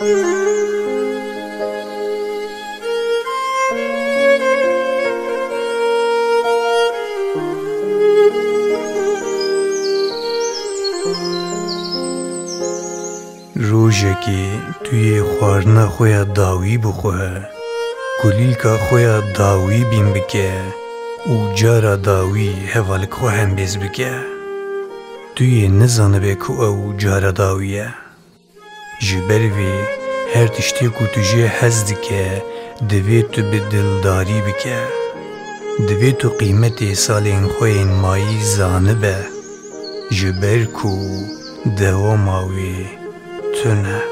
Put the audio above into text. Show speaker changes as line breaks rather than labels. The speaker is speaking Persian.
روژکی توی خواردنا خویا داوی بخواه کلیلکا خویا داوی بین بکه و جارا داوی هوالک خواه هم بیز بکه توی نزانه بکو او جارا داویه جبروی هر تشتی کو تجی حز دکه دوی تو به دلداری بکه دوی تو قیمت سالین خوین مایی زانه به جبر کو دواماوی تونه